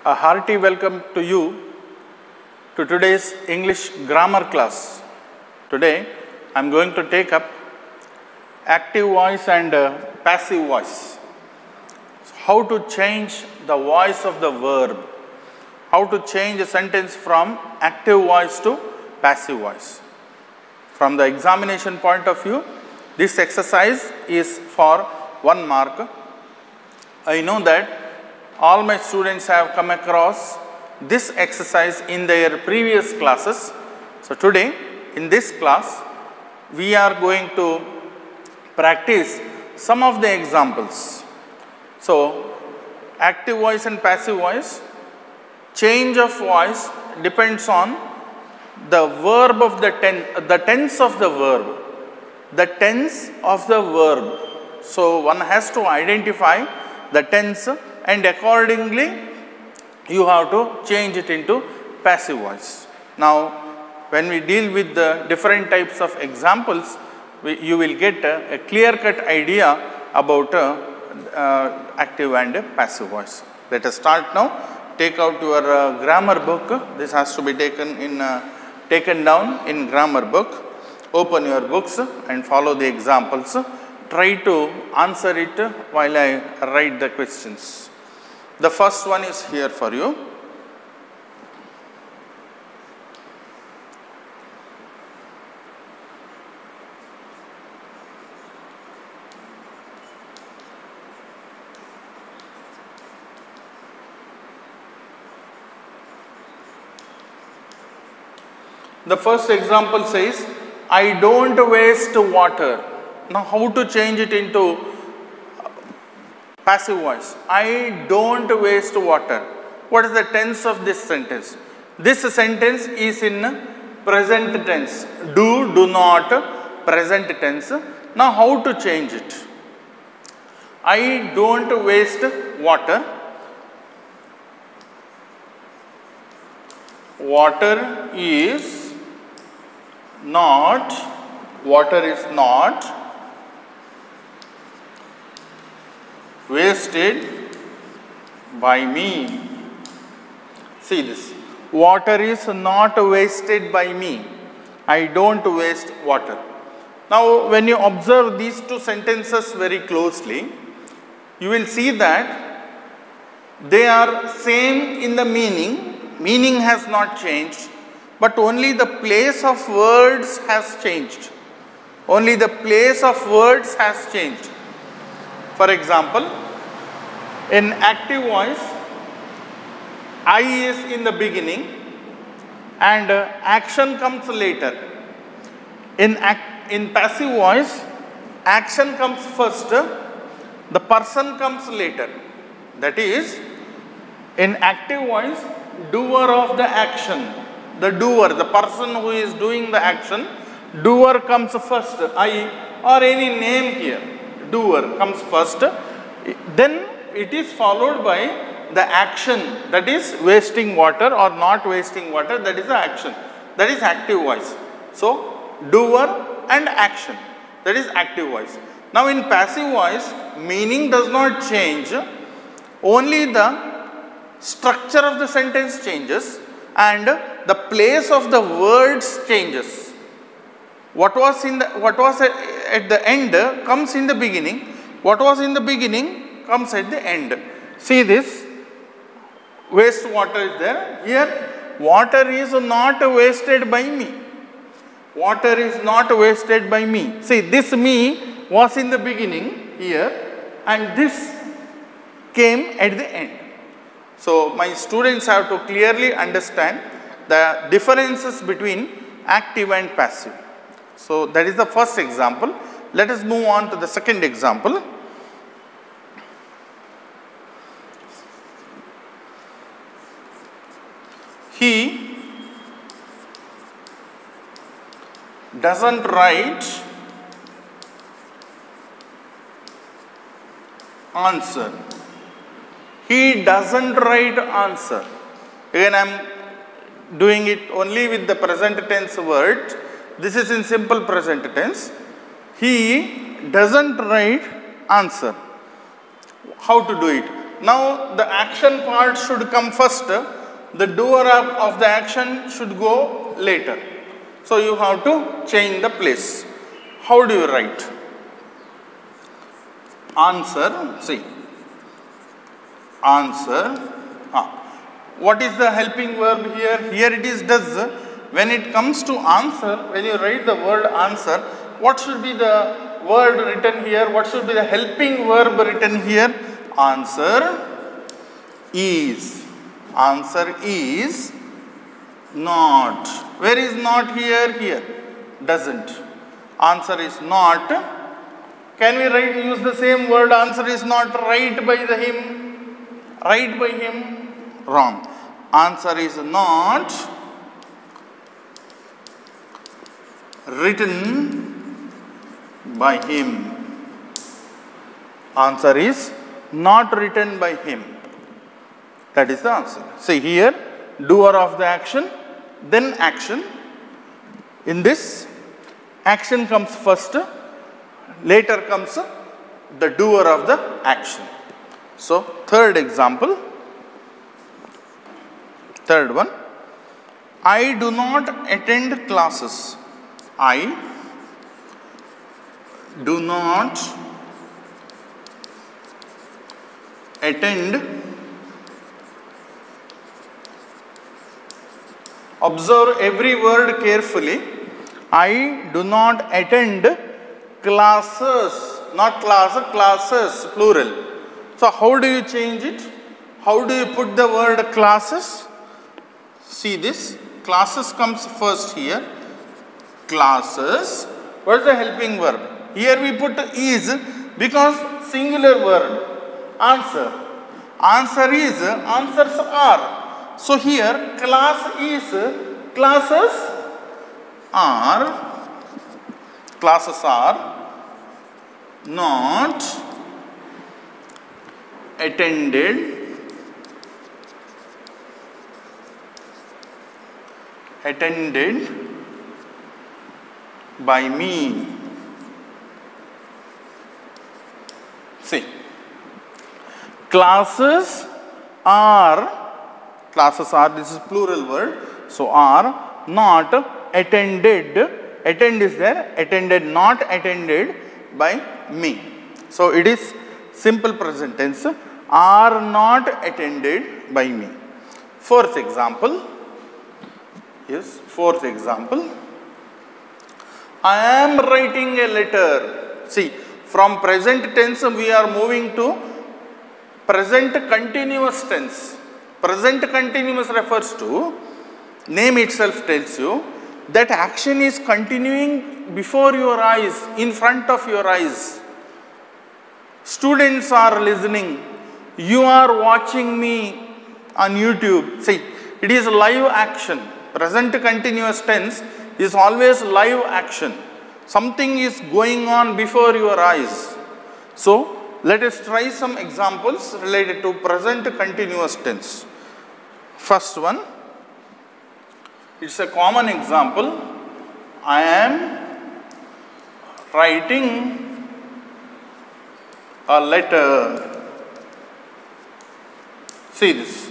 A hearty welcome to you to today's English grammar class. Today I am going to take up active voice and passive voice. How to change the voice of the verb. How to change a sentence from active voice to passive voice. From the examination point of view, this exercise is for 1 mark. I know that all my students have come across this exercise in their previous classes. So today in this class we are going to practice some of the examples. So active voice and passive voice, change of voice depends on the verb of the tense of the verb. The tense of the verb. So one has to identify the tense and accordingly you have to change it into passive voice. Now when we deal with the different types of examples, you will get a clear-cut idea about active and passive voice. Let us start now. Take out your grammar book. This has to be taken down in grammar book. Open your books and follow the examples. Try to answer it while I write the questions. The first one is here for you. The first example says, I don't waste water. Now how to change it into passive voice? I don't waste water. What is the tense of this sentence? This sentence is in present tense. Do not, present tense. Now how to change it? I don't waste water. Water is not wasted by me. See this. Water is not wasted by me. I don't waste water. Now when you observe these two sentences very closely, you will see that they are same in the meaning. Meaning has not changed, but only the place of words has changed. Only the place of words has changed. For example, in active voice, I is in the beginning and action comes later. In passive voice, action comes first, the person comes later. That is, in active voice, doer of the action, the doer, the person who is doing the action, doer comes first, I or any name here, doer comes first, then it is followed by the action, that is wasting water or not wasting water, that is the action, that is active voice. So doer and action, that is active voice. Now in passive voice, meaning does not change, only the structure of the sentence changes and the place of the words changes. What was at the end comes in the beginning. What was in the beginning comes at the end. See this, waste water is there. Here water is not wasted by me. Water is not wasted by me. See, this me was in the beginning here and this came at the end. So my students have to clearly understand the differences between active and passive. So that is the first example. Let us move on to the second example. He doesn't write answer. He doesn't write answer. Again I am doing it only with the present tense word. This is in simple present tense. He doesn't write answer. How to do it? Now the action part should come first, the doer of the action should go later. So you have to change the place. How do you write? Answer, see, answer. What is the helping verb here? Here it is does. When it comes to answer, when you write the word answer, what should be the word written here? What should be the helping verb written here? Answer is. Answer is not. Where is not here? Here. Doesn't. Answer is not. Can we use the same word? Answer is not right by the him. Right by him. Wrong. Answer is not written by him. Answer is not written by him. That is the answer. See here, doer of the action, then action. In this, action comes first, later comes the doer of the action. So, third example, third one, I do not attend classes. I do not attend. Observe every word carefully. I do not attend classes, not classes, classes, plural. So, how do you change it? How do you put the word classes? See this, classes comes first here. Classes. What is the helping verb? Here we put is because singular word. Answer. Answer is, answers are. So here class is, classes are not attended by me. See, classes are, this is plural word, so are not attended, attend is there, attended, not attended by me. So it is simple present tense, are not attended by me. Fourth example, I am writing a letter. See, from present tense we are moving to present continuous tense. Present continuous refers to, name itself tells you, that action is continuing before your eyes, in front of your eyes. Students are listening. You are watching me on YouTube. See, it is live action. Present continuous tense is always live action. Something is going on before your eyes. So, let us try some examples related to present continuous tense. First one, it's a common example. I am writing a letter. See this.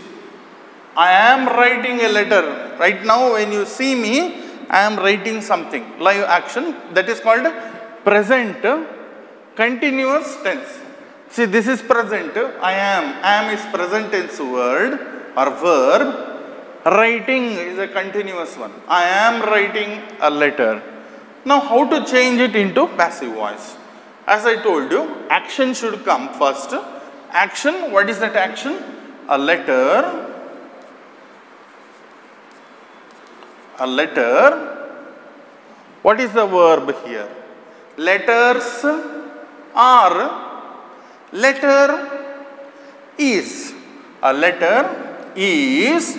I am writing a letter. Right now when you see me, I am writing something. Live action. That is called present continuous tense. See, this is present. I am is present tense word or verb. Writing is a continuous one. I am writing a letter. Now, how to change it into passive voice? As I told you, action should come first. Action, what is that action? A letter. A letter. What is the verb here? Letters are. Letter is. A letter is.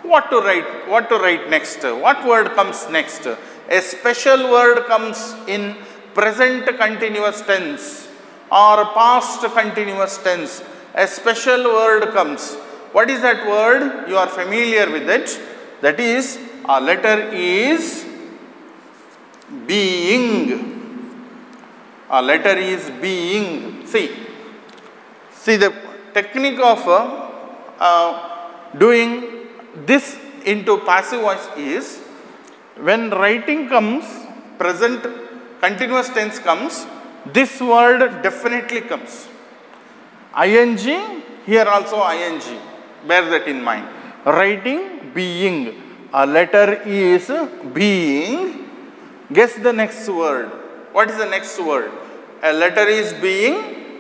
What to write? What to write next? What word comes next? A special word comes in present continuous tense or past continuous tense. A special word comes. What is that word? You are familiar with it. That is, a letter is being. A letter is being. See the technique of doing this into passive voice is, when writing comes, present continuous tense comes, this word definitely comes. ing, here also ing, bear that in mind. Writing, being, a letter is being. Guess the next word. What is the next word? A letter is being.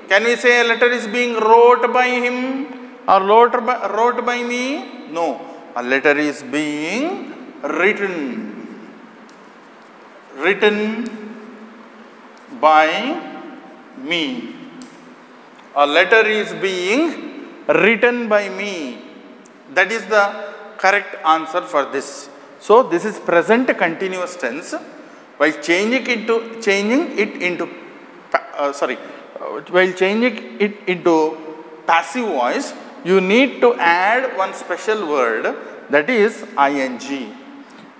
Can we say a letter is being wrote by him or wrote by me? No. A letter is being written. Written by me. A letter is being written by me. That is the correct answer for this. So this is present continuous tense. While changing it into passive voice, you need to add one special word, that is ing.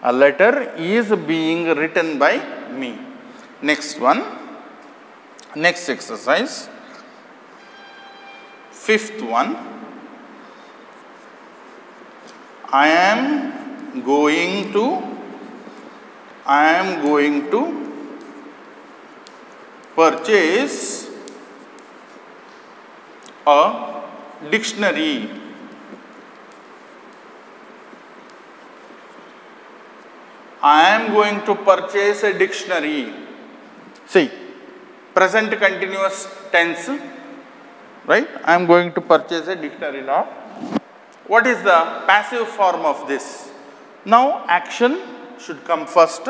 A letter is being written by me. Next one. Next exercise. Fifth one. I am going to purchase a dictionary. I am going to purchase a dictionary. See, present continuous tense, right? I am going to purchase a dictionary now. What is the passive form of this? Now action should come first.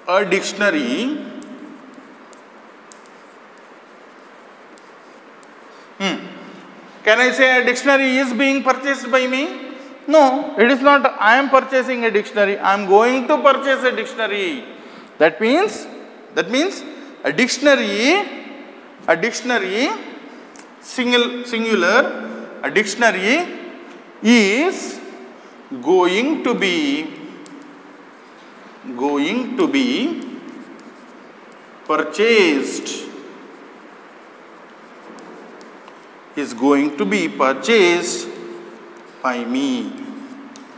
A dictionary Can I say a dictionary is being purchased by me? No, it is not. I am purchasing a dictionary. I am going to purchase a dictionary. That means a dictionary singular, a dictionary is going to be purchased. Is going to be purchased by me.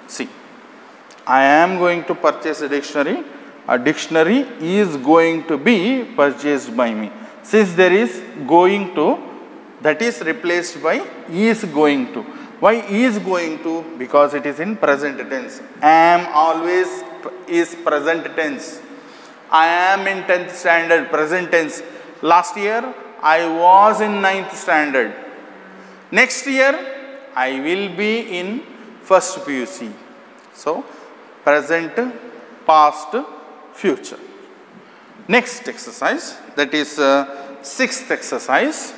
See, I am going to purchase a dictionary. A dictionary is going to be purchased by me. Since there is going to, that is replaced by is going to. Why is going to? Because it is in present tense. Am always is present tense. I am in 10th standard, present tense. Last year I was in 9th standard. Next year I will be in first PUC. So present, past, future. Next exercise, that is sixth exercise.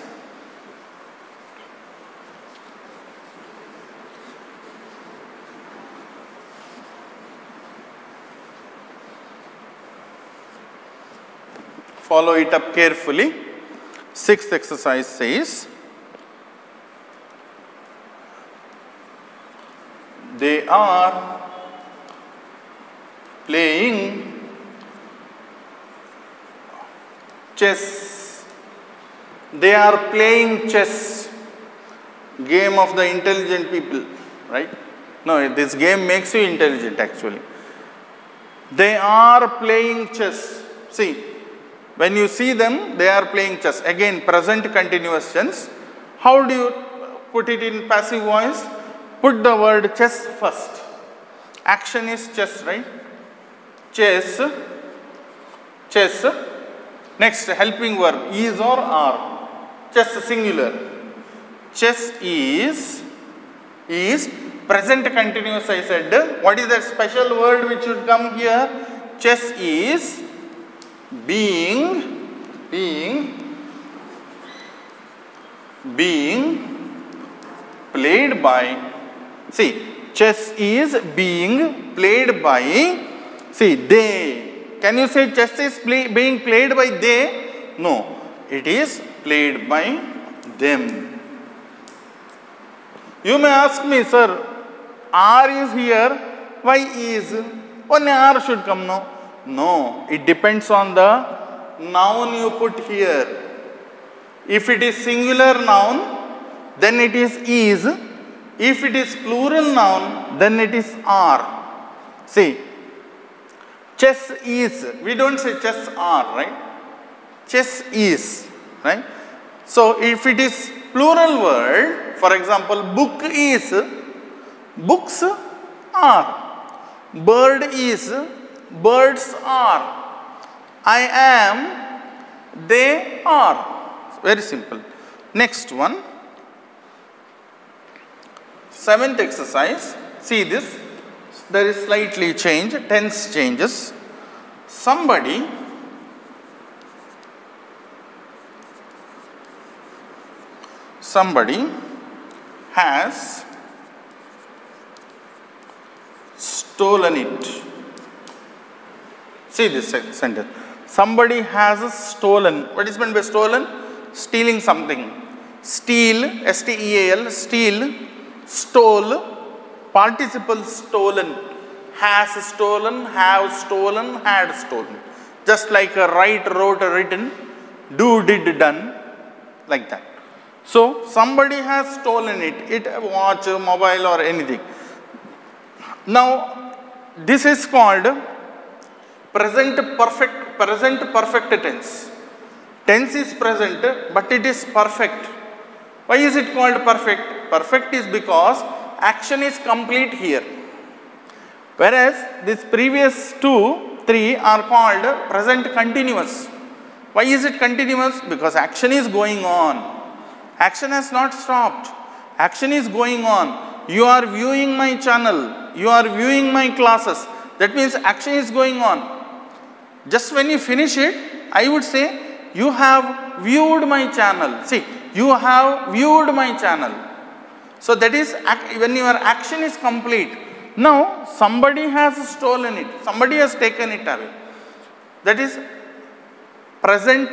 Follow it up carefully. Sixth exercise says, they are playing chess. They are playing chess. Game of the intelligent people, right? No, this game makes you intelligent actually. They are playing chess. See, when you see them, they are playing chess. Again, present continuous tense. How do you put it in passive voice? Put the word chess first. Action is chess, right? Chess. Chess. Next, helping verb, is or are. Chess singular. Chess is present continuous, I said. What is that special word which should come here? Chess is being played by. See, chess is being played by, see, they. Can you say chess is being played by they? No, it is played by them. You may ask me, sir, are is here, why is? Only are should come, no? No, it depends on the noun you put here. If it is singular noun, then it is is. If it is plural noun, then it is are. See, chess is, we don't say chess are, right? Chess is, right? So, if it is plural word, for example, book is, books are. Bird is, birds are. I am, they are. Very simple. Next one. Seventh exercise. See this. There is slightly change, tense changes. Somebody has stolen it. See this sentence. Somebody has stolen. What is meant by stolen? Stealing something. Steal, S-T-E-A-L, steal, stole, participle stolen. Has stolen, have stolen, had stolen. Just like a write, wrote, written, do, did, done, like that. So, somebody has stolen it, watch, mobile or anything. Now, this is called present perfect tense. Tense is present, but it is perfect. Why is it called perfect? Perfect is because action is complete here. Whereas, these previous 2, 3 are called present continuous. Why is it continuous? Because action is going on. Action has not stopped. Action is going on. You are viewing my channel. You are viewing my classes. That means action is going on. Just when you finish it, I would say, you have viewed my channel. See, you have viewed my channel. So that is when your action is complete. Now, somebody has stolen it. Somebody has taken it away. That is present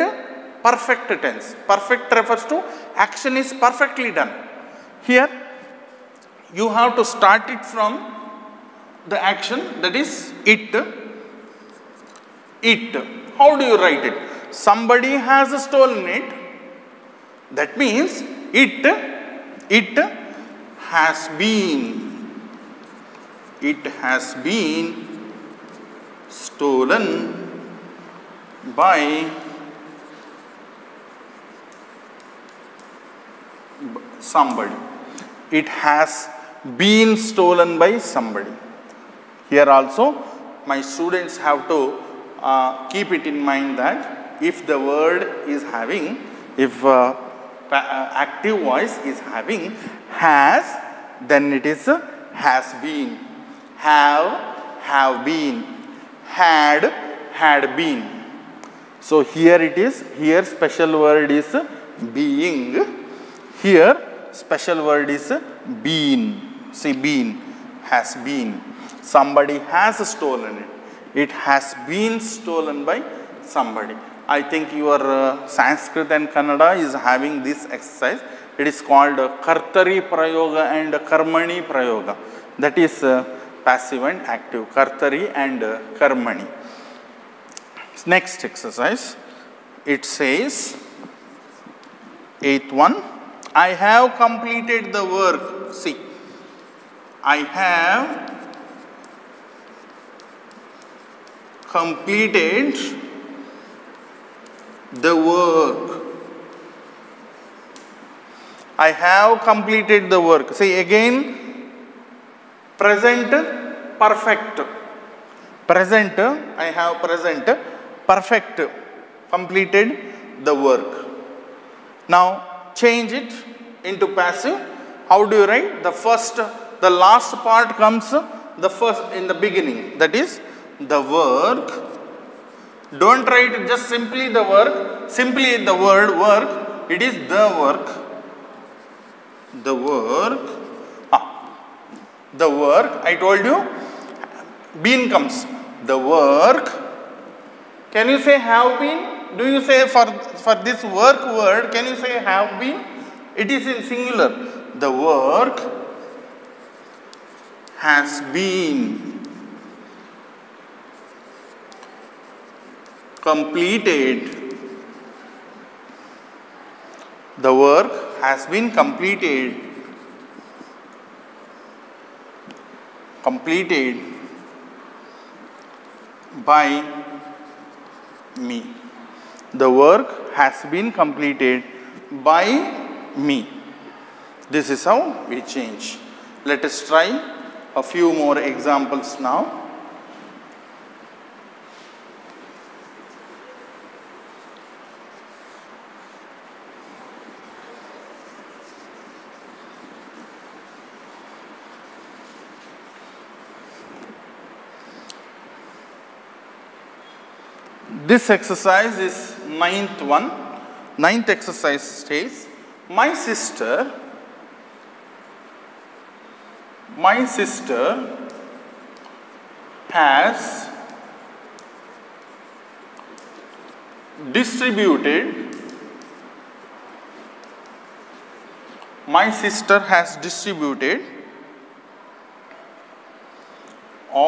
perfect tense. Perfect refers to action is perfectly done. Here, you have to start it from the action, that is it. It. How do you write it? Somebody has stolen it. That means it has been stolen by somebody. It has been stolen by somebody. Here also, my students have to keep it in mind that if the word is having, if active voice is having has, then it is has been, have been, had been. So here it is, here special word is being, here special word is been. See, been, has been. Somebody has stolen it. It has been stolen by somebody. I think your Sanskrit and Kannada is having this exercise. It is called Kartari Prayoga and Karmani Prayoga. That is passive and active. Kartari and Karmani. Next exercise. It says, 8th one. I have completed the work. See, I have completed the work. I have completed the work. See, again, present perfect. Present, I have present perfect. Completed the work. Now, change it into passive. How do you write? The last part comes the first in the beginning. That is the work. Don't write just simply the work. Simply the word work. It is the work. The work. The work. I told you. Been comes. The work. Can you say have been? Do you say for this work word, can you say have been? It is in singular. The work has been completed. The work has been completed by me. The work has been completed by me. This is how we change. Let us try a few more examples now. This exercise is ninth one. Ninth exercise says, my sister has distributed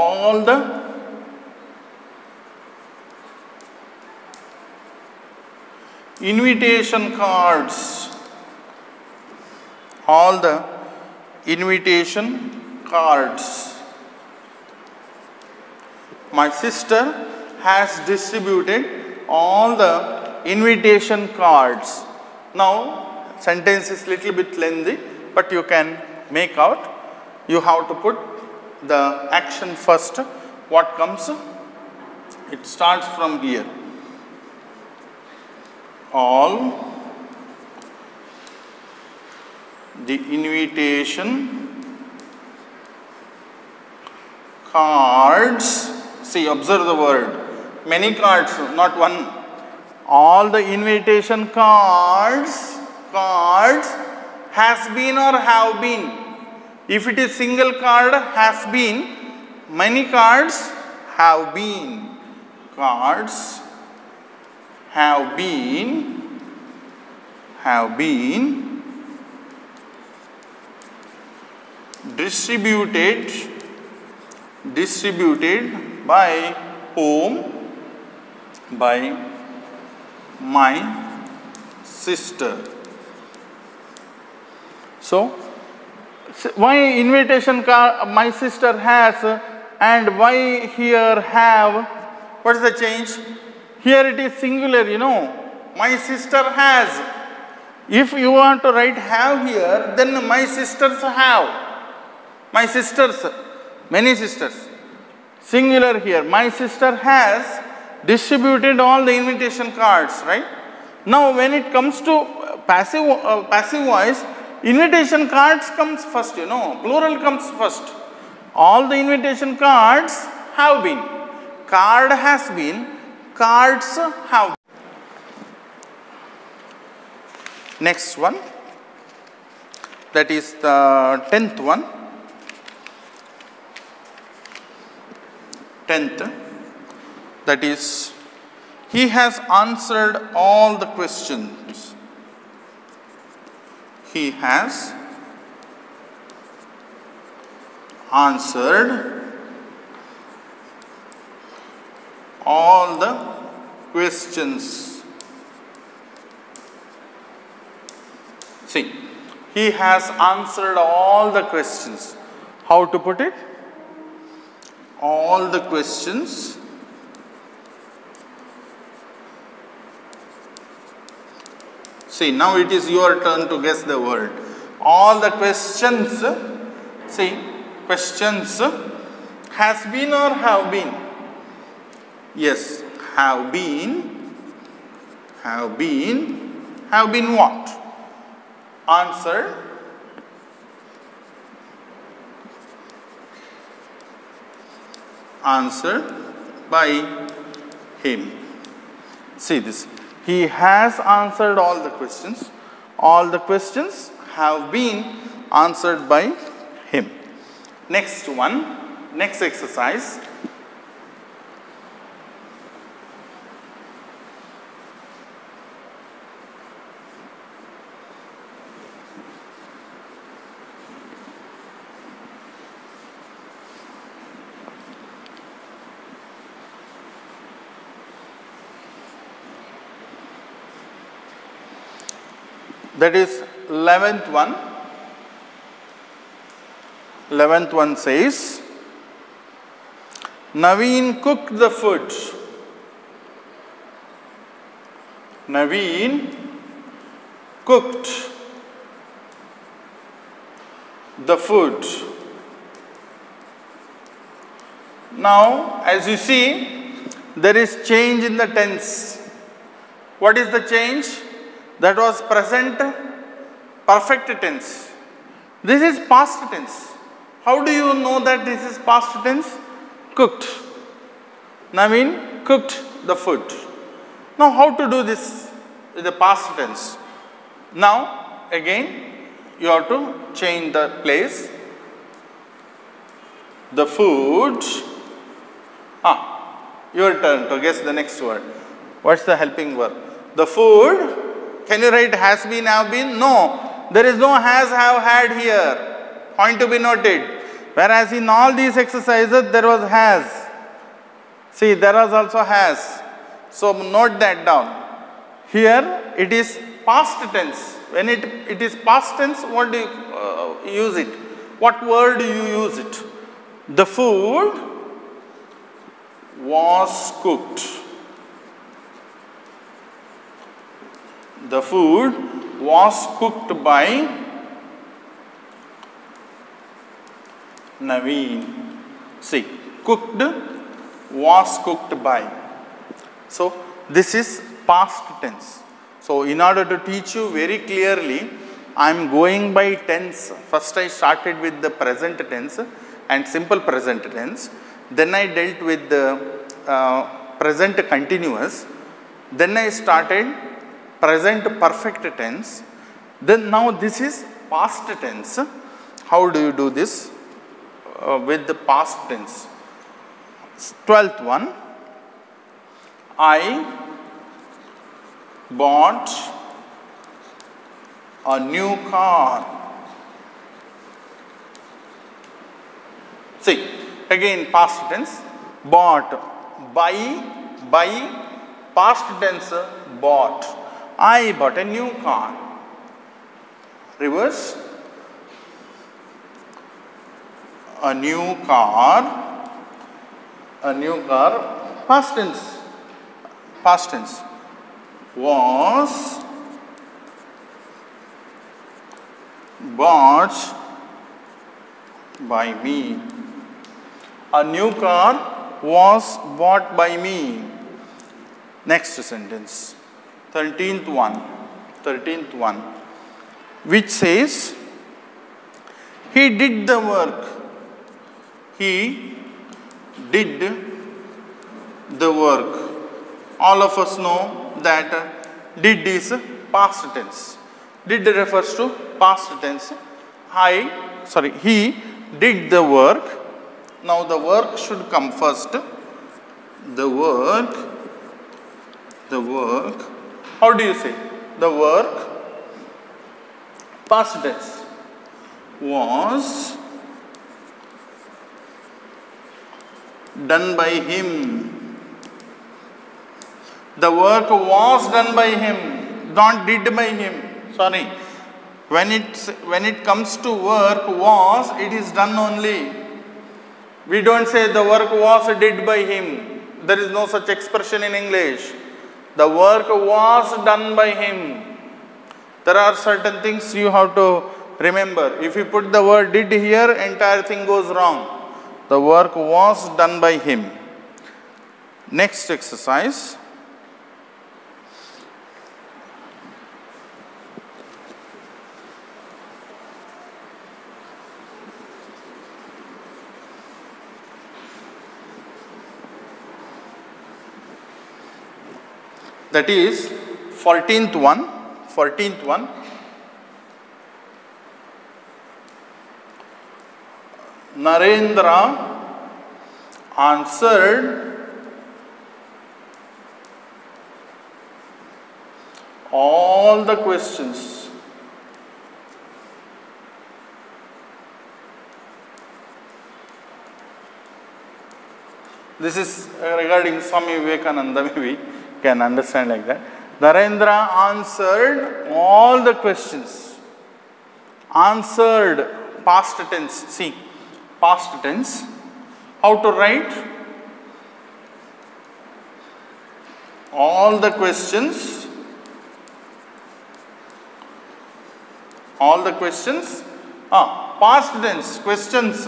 all the invitation cards. My sister has distributed all the invitation cards. Now, sentence is little bit lengthy, but you can make out. You have to put the action first. What comes? It starts from here. All the invitation cards. See, observe the word. Many cards, not one. All the invitation cards has been or have been. If it is single card, has been. Many cards have been. Cards have been distributed by whom? By my sister. So, why invitation card my sister has and why here have? What is the change? Here it is singular, you know. My sister has. If you want to write have here, then my sisters have. My sisters, many sisters. Singular here. My sister has distributed all the invitation cards, right? Now, when it comes to passive voice, invitation cards comes first, you know. Plural comes first. All the invitation cards have been. Card has been. Cards have. Next one, that is the 10th one. 10th, that is, he has answered all the questions. He has answered all the questions. See, he has answered all the questions. How to put it? All the questions see, now it is your turn to guess the word. All the questions, see, questions has been or have been? Yes, have been what? Answered by him. See this. He has answered all the questions. All the questions have been answered by him. Next one, next exercise. That is 11th one. 11th one says, Naveen cooked the food. Naveen cooked the food. Now, as you see, there is change in the tense. What is the change? That was present perfect tense. This is past tense. How do you know that this is past tense? Cooked. Naveen cooked the food. Now, how to do this with the past tense? Now, again, you have to change the place. The food. Your turn to guess the next word. What's the helping verb? The food. Can you write has been, have been? No. There is no has, have, had here. Point to be noted. Whereas in all these exercises, there was has. See, there was also has. So, note that down. Here, it is past tense. When it is past tense, what do you use it? What word do you use it? The food was cooked. The food was cooked by Naveen. See, cooked was cooked by. So, this is past tense. So, in order to teach you very clearly, I am going by tense. First I started with the present tense and simple present tense. Then I dealt with the present continuous. Then I started present perfect tense. Then now this is past tense. How do you do this with the past tense? 12th one. I bought a new car. See, again past tense, bought, buy, past tense, bought. I bought a new car. Reverse, a new car, past tense, was bought by me. A new car was bought by me. Next sentence, 13th one, which says, he did the work. He did the work. All of us know that did is past tense. Did refers to past tense. He did the work. Now the work should come first. The work. How do you say? The work, past tense, was done by him. The work was done by him, not did by him. Sorry. When it comes to work, was, it is done only. We don't say the work was did by him. There is no such expression in English. The work was done by him. There are certain things you have to remember. If you put the word did here, entire thing goes wrong. The work was done by him. Next exercise. That is 14th one. Narendra answered all the questions. This is regarding Swami Vivekananda, maybe can understand like that. Narendra answered all the questions. answered, past tense. See, past tense. How to write? All the questions past tense questions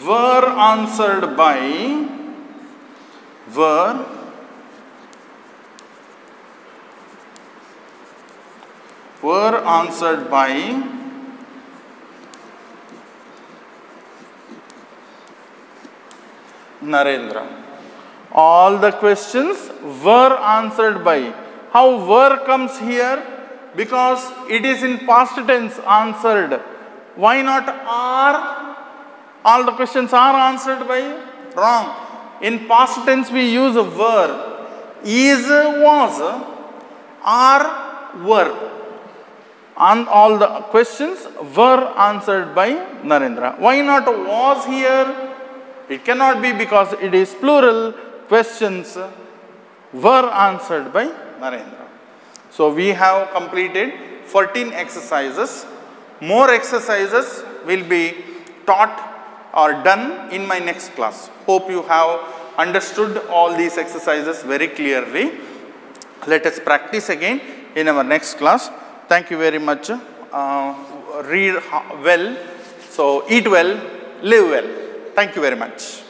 were answered by Narendra. All the questions were answered by. How were comes here? Because it is in past tense answered. Why not are? All the questions are answered by? Wrong. In past tense we use were. Is, was, are, were. And all the questions were answered by Narendra. Why not was here? It cannot be because it is plural. Questions were answered by Narendra. So we have completed 14 exercises. More exercises will be taught or done in my next class. Hope you have understood all these exercises very clearly. Let us practice again in our next class. Thank you very much. Read well. So eat well, live well. Thank you very much.